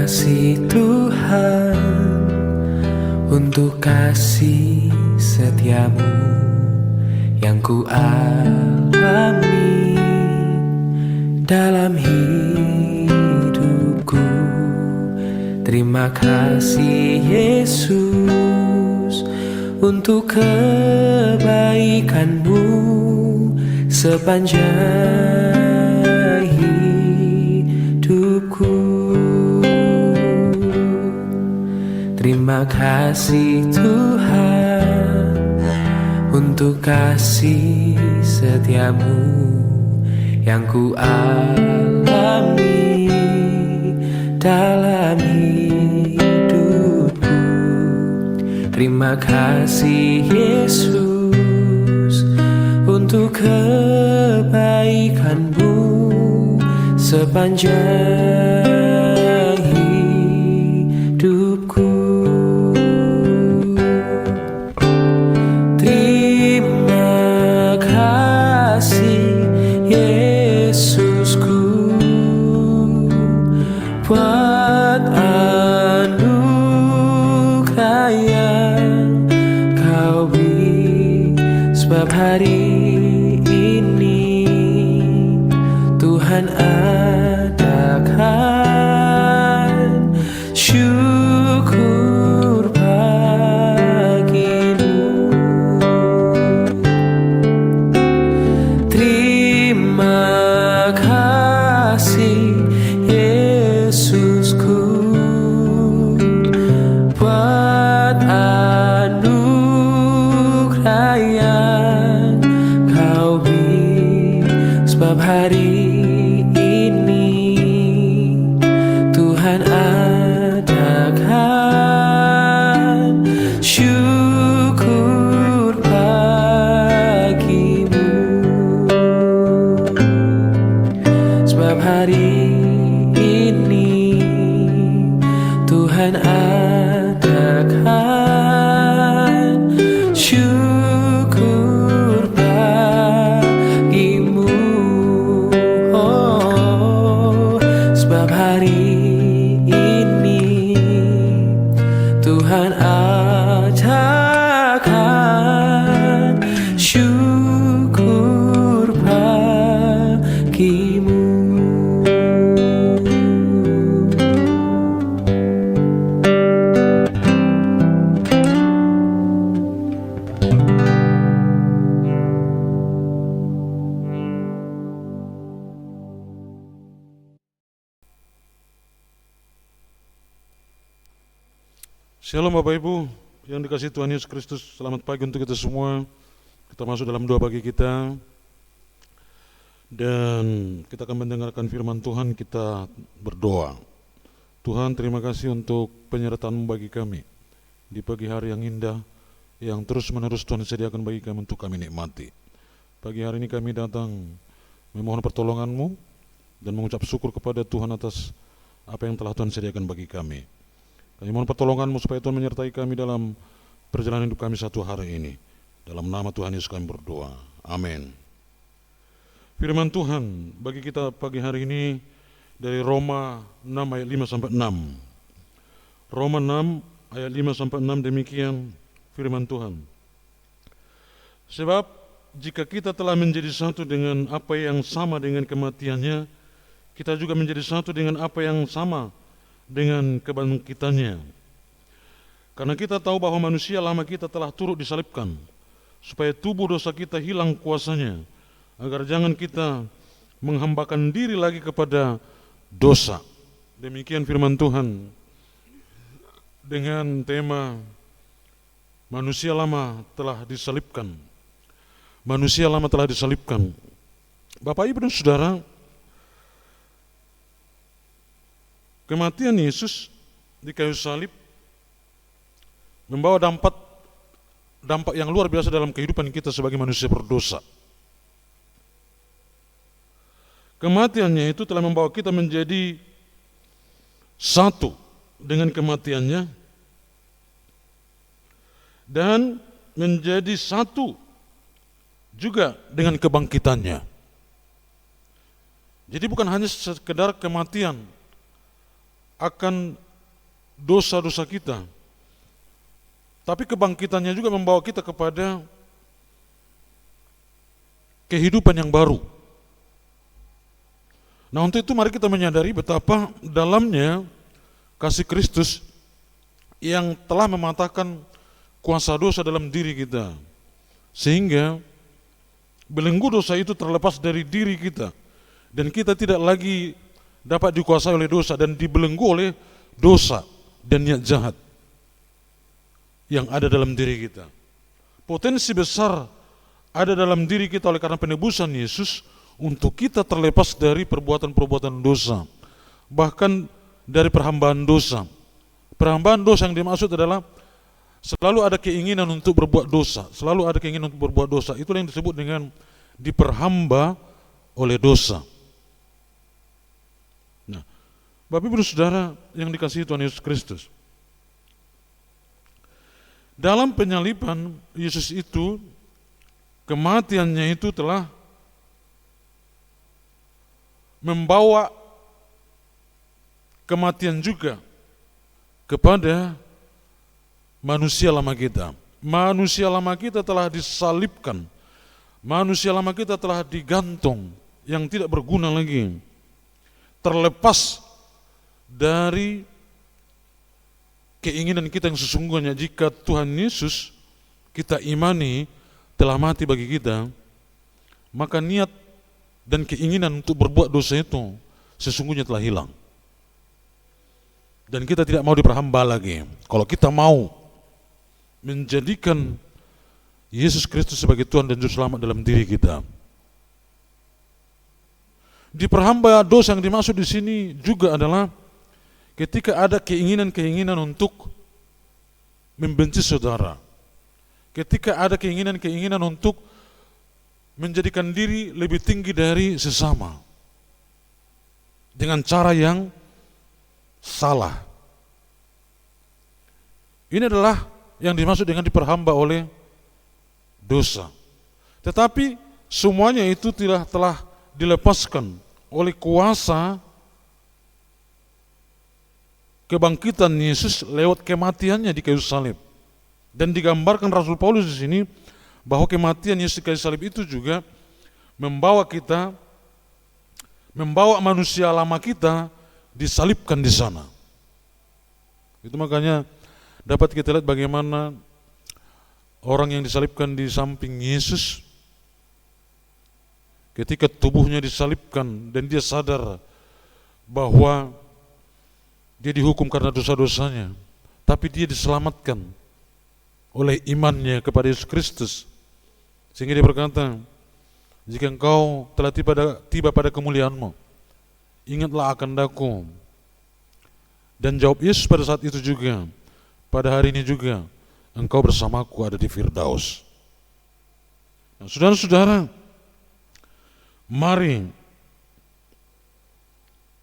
kasih Tuhan, untuk kasih setiamu yang ku alami dalam hidupku. Terima kasih Yesus untuk kebaikanmu sepanjang hidupku. Terima kasih Tuhan untuk kasih setiamu yang ku alami dalam hidupku. Terima kasih Yesus untuk kebaikanmu sepanjang hidupku. Terima kasih Yesusku buat anugerah yang kau beri, sebab hari ini Tuhan adakan syukur bagimu. Terima kasih Yesusku buat anugerah yang kau beri, sebab hari ini Tuhan adakan syukur bagimu. Sebab hari ini Tuhan adakan syukur bagimu. Oh, sebab hari ini Tuhan adakan syukur bagimu. Shalom Bapak Ibu yang dikasihi Tuhan Yesus Kristus. Selamat pagi untuk kita semua. Kita masuk dalam doa pagi kita, dan kita akan mendengarkan firman Tuhan. Kita berdoa. Tuhan, terima kasih untuk penyertaan-Mu bagi kami di pagi hari yang indah, yang terus menerus Tuhan sediakan bagi kami untuk kami nikmati. Pagi hari ini kami datang memohon pertolongan-Mu dan mengucap syukur kepada Tuhan atas apa yang telah Tuhan sediakan bagi kami. Kami mohon pertolongan-Mu supaya Tuhan menyertai kami dalam perjalanan hidup kami satu hari ini. Dalam nama Tuhan Yesus kami berdoa. Amin. Firman Tuhan bagi kita pagi hari ini dari Roma 6 ayat 5-6. Roma 6 ayat 5-6, demikian firman Tuhan. Sebab jika kita telah menjadi satu dengan apa yang sama dengan kematiannya, kita juga menjadi satu dengan apa yang sama dengan kebangkitannya. Karena kita tahu bahwa manusia lama kita telah turut disalibkan, supaya tubuh dosa kita hilang kuasanya, agar jangan kita menghambakan diri lagi kepada dosa. Demikian firman Tuhan dengan tema manusia lama telah disalibkan. Manusia lama telah disalibkan. Bapak Ibu dan Saudara, kematian Yesus di kayu salib membawa dampak yang luar biasa dalam kehidupan kita sebagai manusia berdosa. Kematiannya itu telah membawa kita menjadi satu dengan kematiannya dan menjadi satu juga dengan kebangkitannya. Jadi bukan hanya sekedar kematian akan dosa-dosa kita, tapi kebangkitannya juga membawa kita kepada kehidupan yang baru. Nah, untuk itu mari kita menyadari betapa dalamnya kasih Kristus yang telah mematahkan kuasa dosa dalam diri kita, sehingga belenggu dosa itu terlepas dari diri kita, dan kita tidak lagi dapat dikuasai oleh dosa dan dibelenggu oleh dosa dan niat jahat yang ada dalam diri kita. Potensi besar ada dalam diri kita oleh karena penebusan Yesus untuk kita terlepas dari perbuatan-perbuatan dosa, bahkan dari perhambaan dosa. Perhambaan dosa yang dimaksud adalah selalu ada keinginan untuk berbuat dosa, selalu ada keinginan untuk berbuat dosa. Itulah yang disebut dengan diperhamba oleh dosa. Nah, Bapak Ibu Saudara yang dikasihi Tuhan Yesus Kristus, dalam penyaliban Yesus itu, kematiannya itu telah membawa kematian juga kepada manusia lama kita. Manusia lama kita telah disalibkan, manusia lama kita telah digantung yang tidak berguna lagi, terlepas dari keinginan kita yang sesungguhnya. Jika Tuhan Yesus kita imani telah mati bagi kita, maka niat dan keinginan untuk berbuat dosa itu sesungguhnya telah hilang. Dan kita tidak mau diperhamba lagi. Kalau kita mau menjadikan Yesus Kristus sebagai Tuhan dan Juru Selamat dalam diri kita. Diperhamba dosa yang dimaksud di sini juga adalah ketika ada keinginan-keinginan untuk membenci saudara. Ketika ada keinginan-keinginan untuk menjadikan diri lebih tinggi dari sesama dengan cara yang salah. Ini adalah yang dimaksud dengan diperhamba oleh dosa. Tetapi semuanya itu telah dilepaskan oleh kuasa kebangkitan Yesus lewat kematiannya di kayu salib. Dan digambarkan Rasul Paulus di sini bahwa kematian Yesus di kayu salib itu juga membawa manusia lama kita disalibkan di sana. Itu makanya dapat kita lihat bagaimana orang yang disalibkan di samping Yesus, ketika tubuhnya disalibkan dan dia sadar bahwa dia dihukum karena dosa-dosanya, tapi dia diselamatkan oleh imannya kepada Yesus Kristus. Sehingga dia berkata, jika engkau telah tiba pada kemuliaanmu, ingatlah akan daku. Dan jawab Yesus pada saat itu juga, pada hari ini juga engkau bersamaku ada di Firdaus. Nah, saudara-saudara, mari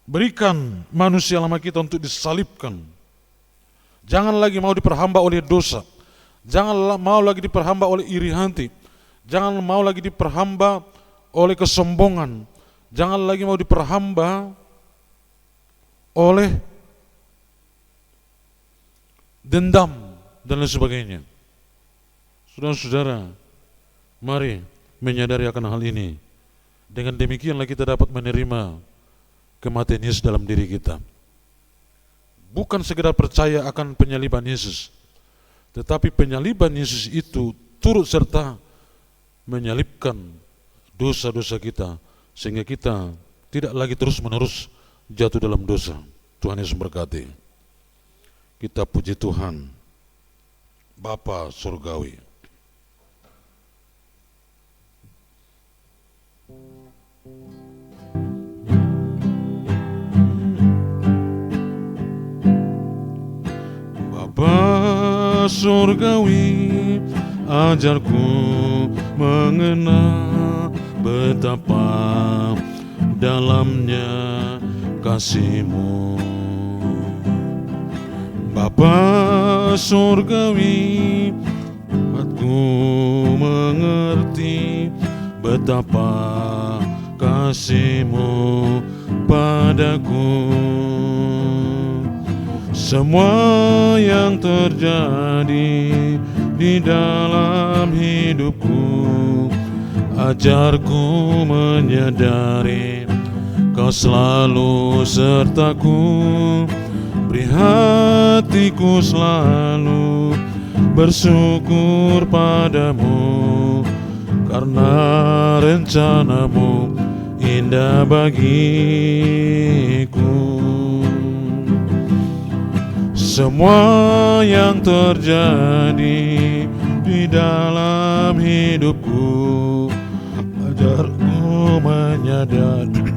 berikan manusia lama kita untuk disalibkan. Jangan lagi mau diperhamba oleh dosa. Jangan mau lagi diperhamba oleh iri hati. Jangan mau lagi diperhamba oleh kesombongan. Jangan lagi mau diperhamba oleh dendam dan lain sebagainya. Saudara-saudara, mari menyadari akan hal ini. Dengan demikianlah kita dapat menerima kematian Yesus dalam diri kita. Bukan sekedar percaya akan penyaliban Yesus, tetapi penyaliban Yesus itu turut serta menyalibkan dosa-dosa kita, sehingga kita tidak lagi terus-menerus jatuh dalam dosa. Tuhan Yesus berkati. Kita puji Tuhan, Bapa Surgawi. Bapa Surgawi, ajarku mengenal betapa dalamnya kasih-Mu. Bapa Surgawi, aku mengerti betapa kasih-Mu padaku. semua yang terjadi di dalam hidupku. Ajarku menyadari Kau selalu sertaku, beri hatiku selalu bersyukur padamu, karena rencanamu indah bagiku. Semua yang terjadi di dalam hidupku, ajarku menyadari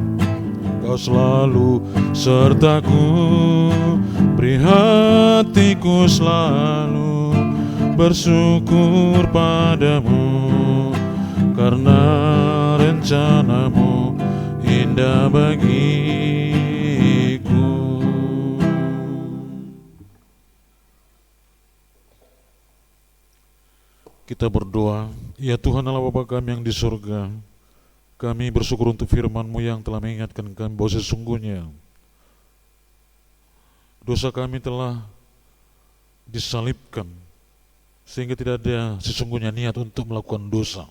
Kau selalu sertaku, beri hatiku selalu bersyukur padamu, karena rencanamu indah bagiku. Kita berdoa. Ya Tuhan Allah Bapa kami yang di surga, kami bersyukur untuk firman-Mu yang telah mengingatkan kami bahwa sesungguhnya dosa kami telah disalibkan, sehingga tidak ada sesungguhnya niat untuk melakukan dosa.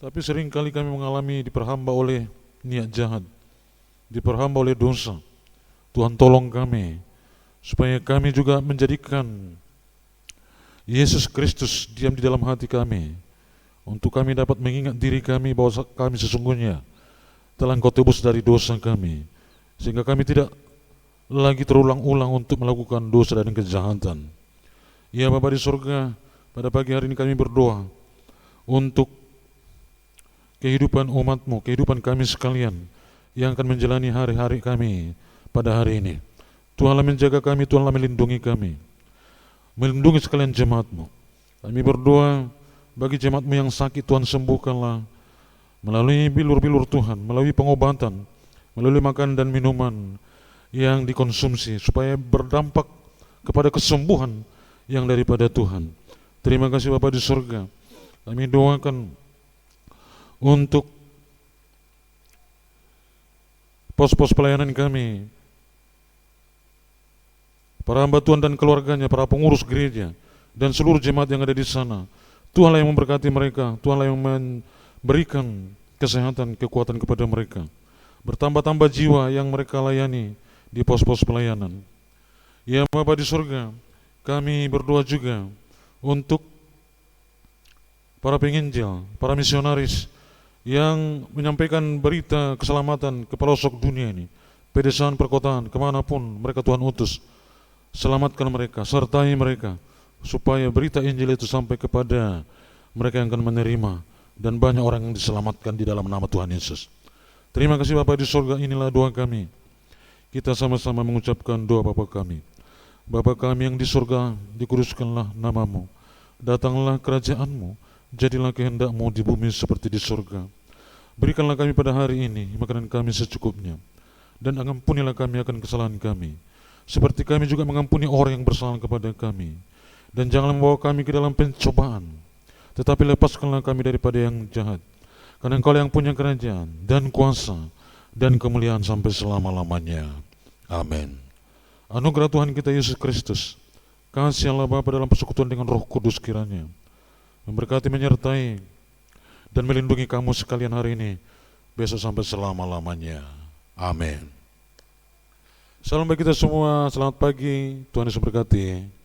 Tapi seringkali kami mengalami diperhamba oleh niat jahat, diperhamba oleh dosa. Tuhan tolong kami, supaya kami juga menjadikan Yesus Kristus diam di dalam hati kami, untuk kami dapat mengingat diri kami bahwa kami sesungguhnya telah Engkau tebus dari dosa kami, sehingga kami tidak lagi terulang-ulang untuk melakukan dosa dan kejahatan. Ya Bapa di surga, pada pagi hari ini kami berdoa untuk kehidupan umat-Mu, kehidupan kami sekalian yang akan menjalani hari-hari kami pada hari ini. Tuhanlah menjaga kami, Tuhanlah melindungi kami, melindungi sekalian jemaat-Mu. Kami berdoa bagi jemaat-Mu yang sakit, Tuhan sembuhkanlah melalui bilur-bilur Tuhan, melalui pengobatan, melalui makan dan minuman yang dikonsumsi, supaya berdampak kepada kesembuhan yang daripada Tuhan. Terima kasih Bapa di surga. Kami doakan untuk pos-pos pelayanan kami, para hamba Tuhan dan keluarganya, para pengurus gereja, dan seluruh jemaat yang ada di sana. Tuhanlah yang memberkati mereka, Tuhanlah yang memberikan kesehatan, kekuatan kepada mereka. Bertambah-tambah jiwa yang mereka layani di pos-pos pelayanan. Ya Bapa di surga, kami berdoa juga untuk para penginjil, para misionaris yang menyampaikan berita keselamatan ke pelosok dunia ini, pedesaan, perkotaan, kemanapun mereka Tuhan utus. Selamatkan mereka, sertai mereka, supaya berita Injil itu sampai kepada mereka yang akan menerima, dan banyak orang yang diselamatkan di dalam nama Tuhan Yesus. Terima kasih Bapa di surga, inilah doa kami. Kita sama-sama mengucapkan doa Bapa kami. Bapa kami yang di surga, dikuduskanlah nama-Mu, datanglah kerajaan-Mu, jadilah kehendak-Mu di bumi seperti di surga. Berikanlah kami pada hari ini makanan kami secukupnya, dan ampunilah kami akan kesalahan kami, seperti kami juga mengampuni orang yang bersalah kepada kami. Dan janganlah membawa kami ke dalam pencobaan, tetapi lepaskanlah kami daripada yang jahat. Karena Engkau yang punya kerajaan dan kuasa dan kemuliaan sampai selama-lamanya. Amin. Anugerah Tuhan kita Yesus Kristus, kasih Allah Bapa dalam persekutuan dengan Roh Kudus kiranya memberkati, menyertai, dan melindungi kamu sekalian hari ini, besok sampai selama-lamanya. Amin. Salam bagi kita semua, selamat pagi, Tuhan Yesus berkati.